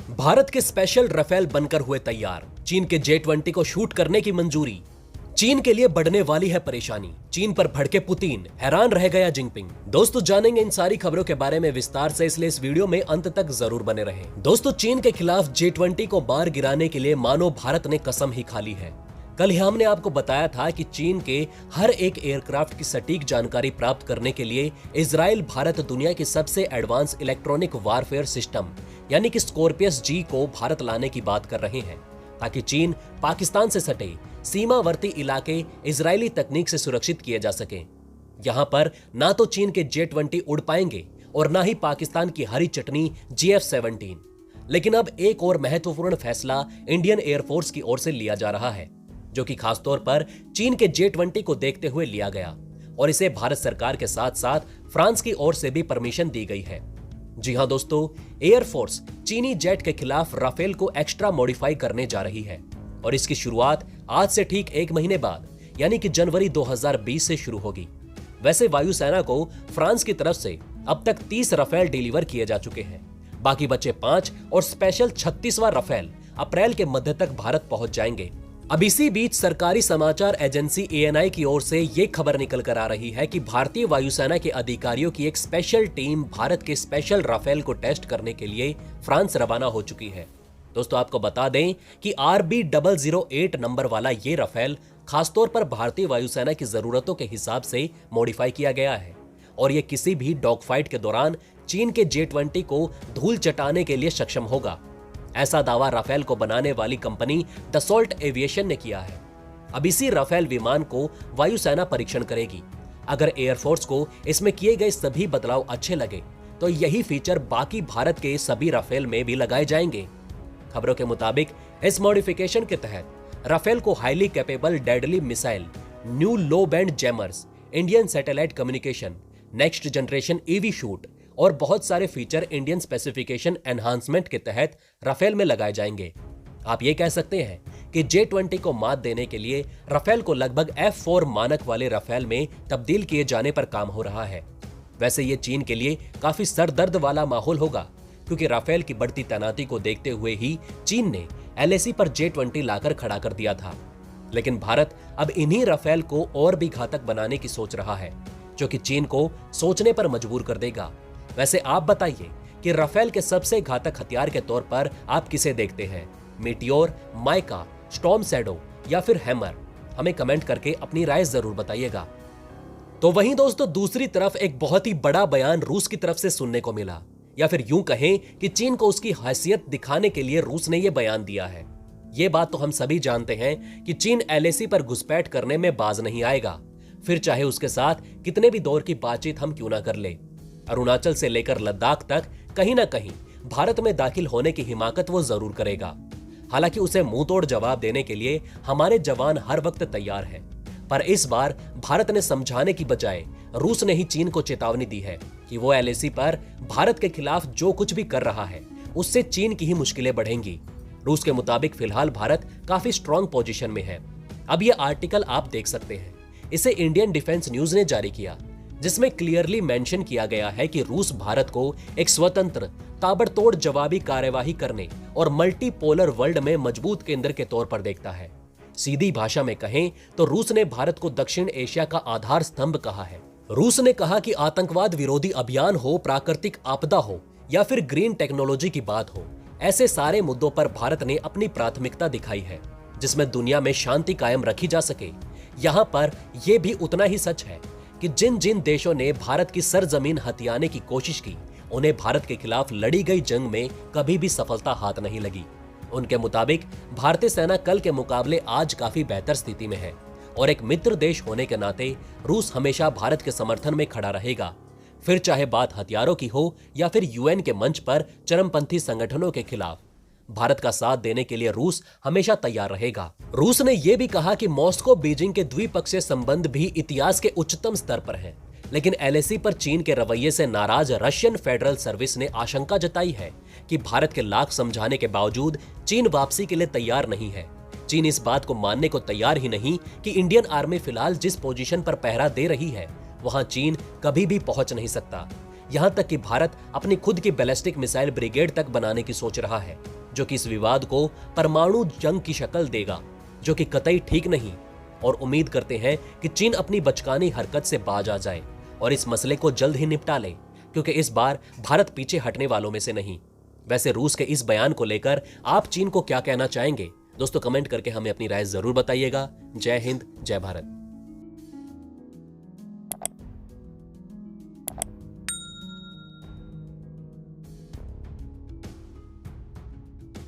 भारत के special Rafale बनकर हुए तैयार, चीन के J-20 को शूट करने की मंजूरी। चीन के लिए बढ़ने वाली है परेशानी, चीन पर भड़के पुतिन, हैरान रह गया जिनपिंग। दोस्तों जानेंगे इन सारी खबरों के बारे में विस्तार से, इसलिए इस वीडियो में अंत तक जरूर बने रहें। दोस्तों चीन के खिलाफ J-20 को मार गिराने के लिए मानो भारत ने कसम ही खा ली है। कल ही हमने आपको बताया था कि चीन के हर एक एयरक्राफ्ट की सटीक जानकारी प्राप्त करने के लिए इजराइल भारत दुनिया की सबसे एडवांस इलेक्ट्रॉनिक वारफेयर सिस्टम यानी कि स्कॉर्पियस जी को भारत लाने की बात कर रहे हैं, ताकि चीन पाकिस्तान से सटे सीमावर्ती इलाके इजरायली तकनीक से सुरक्षित किए जा सके। यहां पर ना तो चीन के J-20 उड़ पाएंगे और ना ही पाकिस्तान की हरी चटनी GF-17। लेकिन अब एक और महत्वपूर्ण फैसला इंडियन एयरफोर्स की ओर से लिया जा रहा है, जो कि खासतौर पर चीन के J-20 को देखते हुए लिया गया, और इसे भारत सरकार के साथ साथ फ्रांस की ओर से भी परमिशन दी गई है। जी हां दोस्तों, एयरफोर्स चीनी जेट के खिलाफ राफेल को एक्स्ट्रा मॉडिफाई करने जा रही है, और इसकी शुरुआत आज से ठीक एक महीने बाद यानी कि जनवरी 2020 से शुरू होगी। वैसे वायुसेना को फ्रांस की तरफ से अब तक 30 राफेल डिलीवर किए जा चुके हैं, बाकी बचे 5 और स्पेशल 36वां राफेल अप्रैल के मध्य तक भारत पहुंच जाएंगे। अब इसी बीच सरकारी समाचार एजेंसी ANI की ओर से ये खबर निकल कर आ रही है कि भारतीय वायुसेना के अधिकारियों की एक स्पेशल टीम भारत के स्पेशल राफेल को टेस्ट करने के लिए फ्रांस रवाना हो चुकी है। दोस्तों आपको बता दें कि RB008 नंबर वाला ये राफेल खासतौर पर भारतीय वायुसेना की जरूरतों के हिसाब से मॉडिफाई किया गया है, और ये किसी भी डॉग फाइट के दौरान चीन के J-20 को धूल चटाने के लिए सक्षम होगा। ऐसा दावा राफेल को बनाने वाली कंपनी दसॉल्ट एविएशन ने किया है। अब इसी राफेल विमान को वायुसेना परीक्षण करेगी। अगर एयरफोर्स को इसमें किए गए सभी बदलाव अच्छे लगे तो यही फीचर बाकी भारत के सभी राफेल में भी लगाए जाएंगे। खबरों के मुताबिक इस मॉडिफिकेशन के तहत राफेल को highly capable deadly missile, new लो band jammers, Indian satellite communication, next generation EV shoot और बहुत सारे फीचर इंडियन स्पेसिफिकेशन एनहांसमेंट के तहत राफेल में लगाए जाएंगे। आप ये कह सकते हैं कि J-20 को मात देने के लिए राफेल को लगभग F-4 मानक वाले राफेल में तब्दील किए जाने पर काम हो रहा है। वैसे ये चीन के लिए काफी सरदर्द वाला माहौल होगा, क्योंकि राफेल की बढ़ती तैनाती को देखते हुए ही चीन ने LAC पर J-20 लाकर खड़ा कर दिया था। लेकिन भारत अब इन्हीं राफेल को और भी घातक बनाने की सोच रहा है, जो कि चीन को सोचने पर मजबूर कर देगा। वैसे आप बताइए कि राफेल के सबसे घातक हथियार के तौर पर आप किसे देखते हैं, मीटियोर, माइका, स्टॉर्म शैडो या फिर हैमर? हमें कमेंट करके अपनी राय जरूर बताइएगा। तो वहीं दोस्तों दूसरी तरफ एक बहुत ही बड़ा बयान रूस की तरफ से सुनने को मिला, या फिर यूं कहें कि चीन को उसकी हैसियत दिखाने के लिए रूस ने यह बयान दिया है। यह बात तो हम सभी जानते हैं कि चीन LAC पर घुसपैठ करने में बाज नहीं आएगा, फिर चाहे उसके साथ कितने भी दौर की बातचीत हम क्यों ना कर ले। अरुणाचल से लेकर लद्दाख तक कहीं ना कहीं भारत में दाखिल होने की हिमाकत वो जरूर करेगा। हालांकि उसे मुंह तोड़ जवाब देने के लिए हमारे जवान हर वक्त तैयार हैं। पर इस बार भारत ने समझाने की बजाय रूस ने ही चीन को चेतावनी दी है कि वो LAC पर भारत के खिलाफ जो कुछ भी कर रहा है उससे चीन की ही मुश्किलें बढ़ेंगी। रूस के मुताबिक फिलहाल भारत काफी स्ट्रॉन्ग पोजीशन में है। अब ये आर्टिकल आप देख सकते हैं, इसे इंडियन डिफेंस न्यूज ने जारी किया, जिसमें क्लियरली मेंशन किया गया है कि रूस भारत को एक स्वतंत्र ताबड़तोड़ जवाबी कार्यवाही करने और मल्टीपोलर वर्ल्ड में मजबूत केंद्र के तौर पर देखता है। सीधी भाषा में कहें तो रूस ने भारत को दक्षिण एशिया का आधार स्तंभ कहा है। रूस ने कहा कि आतंकवाद विरोधी अभियान हो, प्राकृतिक आपदा हो या फिर ग्रीन टेक्नोलॉजी की बात हो, ऐसे सारे मुद्दों पर भारत ने अपनी प्राथमिकता दिखाई है, जिसमें दुनिया में शांति कायम रखी जा सके। यहाँ पर यह भी उतना ही सच है कि जिन जिन देशों ने भारत की सरजमीन हथियाने की कोशिश की, उन्हें भारत के खिलाफ लड़ी गई जंग में कभी भी सफलता हाथ नहीं लगी। उनके मुताबिक भारतीय सेना कल के मुकाबले आज काफी बेहतर स्थिति में है, और एक मित्र देश होने के नाते रूस हमेशा भारत के समर्थन में खड़ा रहेगा, फिर चाहे बात हथियारों की हो या फिर UN के मंच पर चरमपंथी संगठनों के खिलाफ। भारत का साथ देने के लिए रूस हमेशा तैयार रहेगा। रूस ने यह भी कहा कि मॉस्को बीजिंग के द्विपक्षीय संबंध भी इतिहास के उच्चतम स्तर पर हैं, लेकिन LAC पर चीन के रवैये से नाराज रशियन फेडरल सर्विस ने आशंका जताई है कि भारत के लाख समझाने के बावजूद चीन वापसी के लिए तैयार नहीं है। चीन इस बात को मानने को तैयार ही नहीं कि इंडियन आर्मी फिलहाल जिस पोजीशन पर पहरा दे रही है वहां चीन कभी भी पहुंच नहीं सकता। यहां तक कि भारत अपनी खुद की बैलिस्टिक मिसाइल ब्रिगेड तक बनाने की सोच रहा है, जो कि इस विवाद को परमाणु जंग की शक्ल देगा, जो कि कतई ठीक नहीं। और उम्मीद करते हैं कि चीन अपनी बचकानी हरकत से बाज आ जाए और इस मसले को जल्द ही निपटा ले, क्योंकि इस बार भारत पीछे हटने वालों में से नहीं। वैसे रूस के इस बयान को लेकर आप चीन को क्या कहना चाहेंगे? दोस्तों कमेंट करके हमें अपनी राय जरूर बताइएगा। जय हिंद, जय भारत।